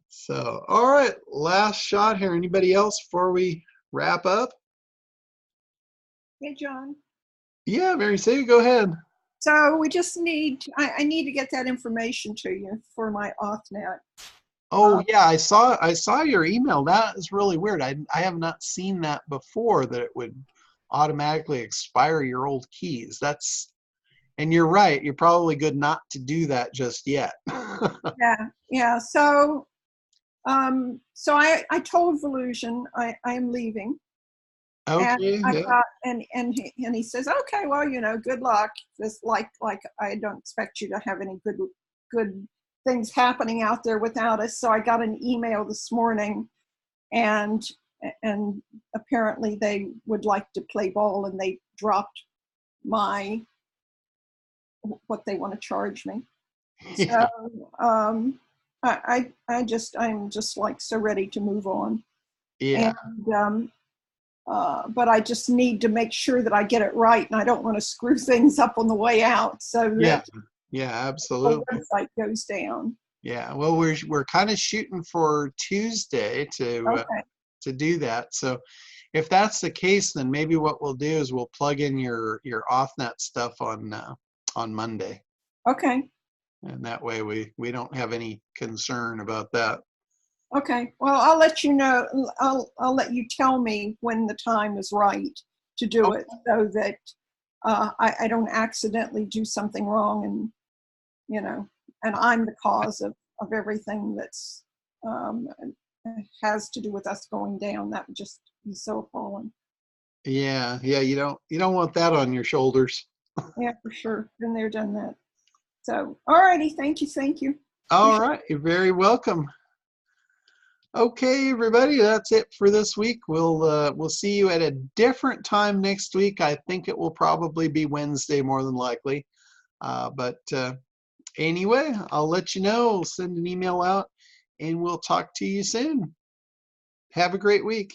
So, all right, last shot here. Anybody else before we wrap up? Hey, John. Yeah, Mary Sue, go ahead. So we just need, I need to get that information to you for my AuthNet. Oh yeah, I saw your email. That is really weird. I have not seen that before, that it would automatically expire your old keys. And you're right, you're probably good not to do that just yet. Yeah. So I told Volusion I am leaving. Okay. And he says, okay, well, you know, good luck. Just like I don't expect you to have any good things happening out there without us. So I got an email this morning, and apparently they would like to play ball, and they dropped my what they want to charge me. Yeah. So I'm just like so ready to move on. Yeah. And but I just need to make sure that I get it right, and I don't want to screw things up on the way out, so Yeah. that Yeah. the Absolutely. website goes down. Yeah. Well, we're kind of shooting for Tuesday to do that. So if that's the case, then maybe what we'll do is we'll plug in your OffNet stuff on Monday, Okay. and that way we don't have any concern about that. Okay. Well, I'll let you know. I'll let you tell me when the time is right to do it, so that I don't accidentally do something wrong, and and I'm the cause of everything that's has to do with us going down. That would just be so appalling. Yeah. Yeah. You don't want that on your shoulders. Yeah, for sure. Been there, done that. So, all righty. Thank you. Thank you. All right. You're very welcome. Okay, everybody, that's it for this week. We'll see you at a different time next week. I think it will probably be Wednesday more than likely. But anyway, I'll let you know. Send an email out, and we'll talk to you soon. Have a great week.